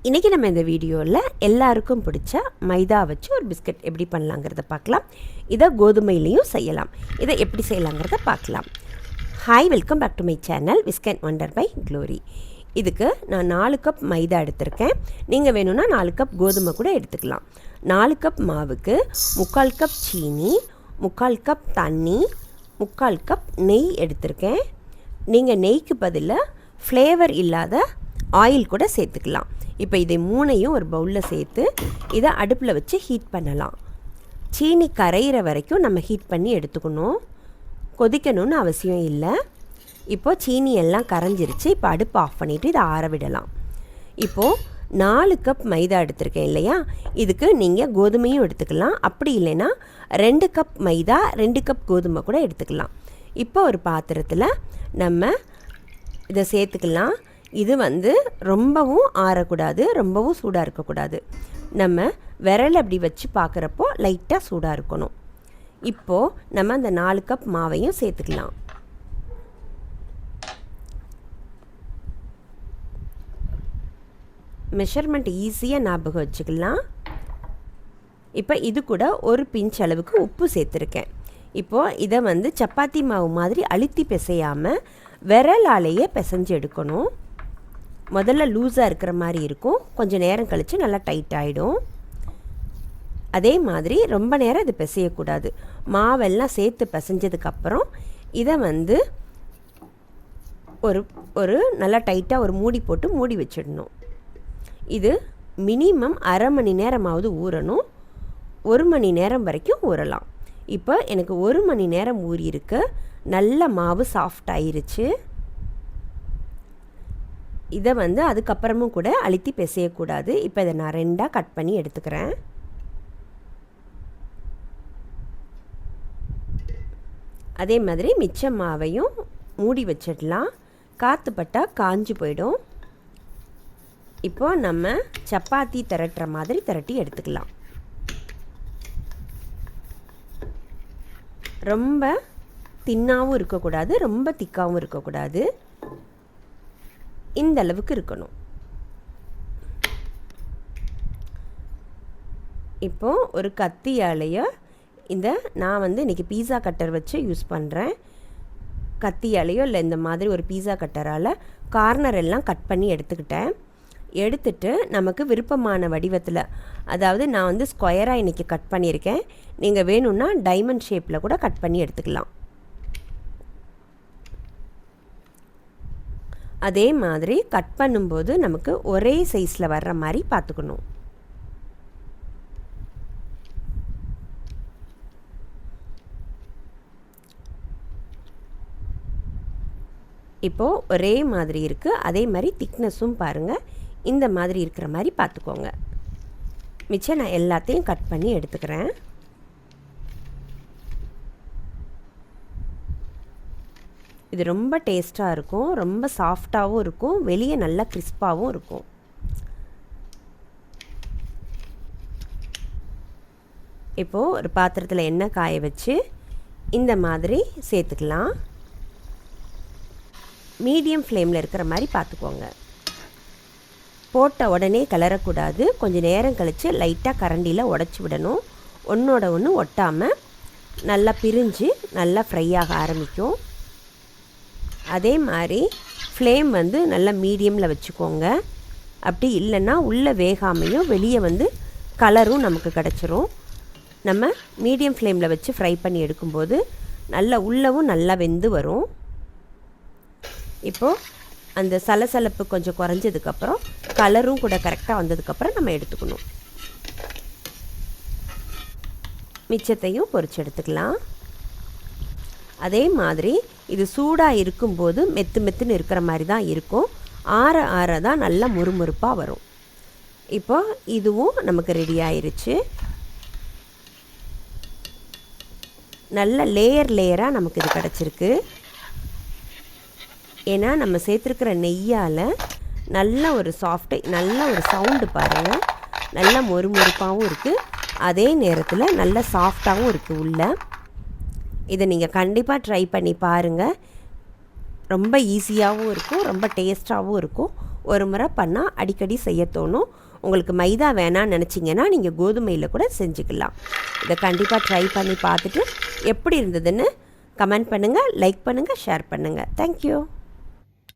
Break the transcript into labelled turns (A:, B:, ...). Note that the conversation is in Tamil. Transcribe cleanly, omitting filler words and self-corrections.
A: இன்றைக்கி நம்ம இந்த வீடியோவில் எல்லாருக்கும் பிடிச்ச மைதா வச்சு ஒரு பிஸ்கட் எப்படி பண்ணலாங்கிறத பார்க்கலாம். இதை கோதுமையிலையும் செய்யலாம். இதை எப்படி செய்யலாங்கிறத பார்க்கலாம். Hi, welcome back to my channel biscuit wonder by Glory. இதுக்கு நான் 4 கப் மைதா எடுத்திருக்கேன். நீங்கள் வேணும்னா 4 கப் கோதுமை கூட எடுத்துக்கலாம். 4 கப் மாவுக்கு 3/4 கப் சீனி, 3/4 கப் தண்ணி, 3/4 கப் நெய் எடுத்திருக்கேன். நீங்கள் நெய்க்கு பதிலாக ஃப்ளேவர் இல்லாத ஆயில் கூட சேர்த்துக்கலாம். இப்போ இதை 3ஐயும் ஒரு பவுலில் சேர்த்து இதை அடுப்பில் வச்சு ஹீட் பண்ணலாம். சீனி கரையிற வரைக்கும் நம்ம ஹீட் பண்ணி எடுத்துக்கணும். கொதிக்கணும்னு அவசியம் இல்லை. இப்போது சீனி எல்லாம் கரைஞ்சிருச்சு. இப்போ அடுப்பு ஆஃப் பண்ணிவிட்டு இதை ஆற விடலாம். இப்போது 4 கப் மைதா எடுத்திருக்கேன் இல்லையா, இதுக்கு நீங்கள் கோதுமையும் எடுத்துக்கலாம். அப்படி இல்லைன்னா 2 கப் மைதா 2 கப் கோதுமை கூட எடுத்துக்கலாம். இப்போ ஒரு பாத்திரத்தில் நம்ம இதை சேர்த்துக்கலாம். இது ரொம்பவும் ஆறக்கூடாது, ரொம்பவும் சூடாக இருக்கக்கூடாது. நம்ம விரல் அப்படி வச்சு பார்க்குறப்போ லைட்டாக சூடாக இருக்கணும். இப்போது நம்ம அந்த 4 கப் மாவையும் சேர்த்துக்கலாம். மெஷர்மெண்ட் ஈஸியாக ஞாபகம் வச்சுக்கலாம். இப்போ இது கூட ஒரு பிஞ்ச் அளவுக்கு உப்பு சேர்த்துருக்கேன். இப்போது இதை சப்பாத்தி மாவு மாதிரி அழுத்தி பிசையாமல் விரலாலேயே பிசைஞ்சு எடுக்கணும். முதல்ல லூஸாக இருக்கிற மாதிரி இருக்கும், கொஞ்சம் நேரம் கழித்து நல்லா டைட் ஆகிடும். அதே மாதிரி ரொம்ப நேரம் இது பிசையக்கூடாது. மாவெல்லாம் சேர்த்து பிசைஞ்சதுக்கப்புறம் இதை ஒரு நல்லா டைட்டாக ஒரு மூடி போட்டு மூடி வச்சிடணும். இது மினிமம் அரை மணி நேரமாவது ஊறணும். 1 மணி நேரம் வரைக்கும் ஊறலாம். இப்போ எனக்கு 1 மணி நேரம் ஊறியிருக்கு. நல்ல மாவு சாஃப்ட் ஆயிருச்சு. இதை அதுக்கப்புறமும் கூட அழுத்தி பிசையக்கூடாது. இப்போ இதை நான் 2ஆக கட் பண்ணி எடுத்துக்கிறேன். அதே மாதிரி மிச்ச மாவையும் மூடி வச்சிடலாம். காற்று பட்டால் காஞ்சி போயிடும். இப்போ நம்ம சப்பாத்தி திரட்டுற மாதிரி திரட்டி எடுத்துக்கலாம். ரொம்ப தின்னாகவும் இருக்கக்கூடாது, ரொம்ப திக்காகவும் இருக்கக்கூடாது. இந்த அளவுக்கு இருக்கணும். இப்போது ஒரு கத்தியாலேயோ நான் இன்றைக்கி பீஸா கட்டர் வச்சு யூஸ் பண்ணுறேன். கத்தியாலேயோ இல்லை இந்த மாதிரி ஒரு பீஸா கட்டரால் கார்னர் எல்லாம் கட் பண்ணி எடுத்துட்டு நமக்கு விருப்பமான வடிவத்தில், அதாவது நான் ஸ்கொயராக இன்றைக்கி கட் பண்ணியிருக்கேன். நீங்கள் வேணும்னா டைமண்ட் ஷேப்பில் கூட கட் பண்ணி எடுத்துக்கலாம். அதே மாதிரி கட் பண்ணும்போது நமக்கு ஒரே சைஸில் வர்ற மாதிரி பார்த்துக்கணும். இப்போது ஒரே மாதிரி இருக்குது. அதே மாதிரி திக்னஸும் பாருங்கள், இந்த மாதிரி இருக்கிற மாதிரி பார்த்துக்கோங்க. மிச்சம் நான் எல்லாத்தையும் கட் பண்ணி எடுத்துக்கிறேன். இது ரொம்ப டேஸ்ட்டாக இருக்கும், ரொம்ப சாஃப்டாகவும் இருக்கும், வெளியே நல்லா கிறிஸ்பாகவும் இருக்கும். இப்போது ஒரு பாத்திரத்தில் எண்ணெய் காய வச்சு இந்த மாதிரி சேர்த்துக்கலாம். மீடியம் ஃப்ளேமில் இருக்கிற மாதிரி பார்த்துக்கோங்க. போட்ட உடனே கிளறக்கூடாது. கொஞ்சம் நேரம் கழித்து லைட்டாக கரண்டியில் உடச்சி விடணும். ஒன்றோட ஒன்று ஒட்டாமல் நல்லா பிரிஞ்சு நல்லா ஃப்ரை ஆக ஆரம்பிக்கும். அதே மாதிரி ஃப்ளேம் நல்லா மீடியமில் வச்சுக்கோங்க. அப்படி இல்லைன்னா உள்ளே வேகாமையும் வெளியே கலரும் நமக்கு கிடச்சிரும். நம்ம மீடியம் ஃப்ளேமில் வச்சு ஃப்ரை பண்ணி எடுக்கும்போது நல்லா உள்ளவும் நல்லா வெந்து வரும். இப்போது அந்த சலசலப்பு கொஞ்சம் குறைஞ்சதுக்கப்புறம் கலரும் கூட கரெக்டாக வந்ததுக்கப்புறம் நம்ம எடுத்துக்கணும். மிச்சத்தையும் பொரிச்சு எடுத்துக்கலாம். அதே மாதிரி இது சூடாக இருக்கும்போது மெத்துன்னு இருக்கிற மாதிரி தான் இருக்கும். ஆற தான் நல்லா முறுமுறுப்பாக வரும். இப்போ இதுவும் நமக்கு ரெடி ஆயிருச்சு. நல்ல லேயராக நமக்கு இது கிடச்சிருக்கு. ஏன்னா நம்ம சேர்த்துருக்கிற நெய்யால் நல்ல ஒரு சாஃப்ட்டு, நல்ல ஒரு சவுண்டு பாருங்கள். நல்ல மொறுமொறுப்பாகவும் இருக்குது, அதே நேரத்தில் நல்ல சாஃப்டாகவும் இருக்குது உள்ள. இதை நீங்கள் கண்டிப்பாக ட்ரை பண்ணி பாருங்கள். ரொம்ப ஈஸியாகவும் இருக்கும், ரொம்ப டேஸ்ட்டாகவும் இருக்கும். ஒரு முறை பண்ணால் அடிக்கடி செய்ய தோணும். உங்களுக்கு மைதா வேணான்னு நினச்சிங்கன்னா நீங்கள் கோதுமையில் கூட செஞ்சுக்கலாம். இதை கண்டிப்பாக ட்ரை பண்ணி பார்த்துட்டு எப்படி இருந்ததுன்னு கமெண்ட் பண்ணுங்கள், லைக் பண்ணுங்கள், ஷேர் பண்ணுங்கள். தேங்க்யூ.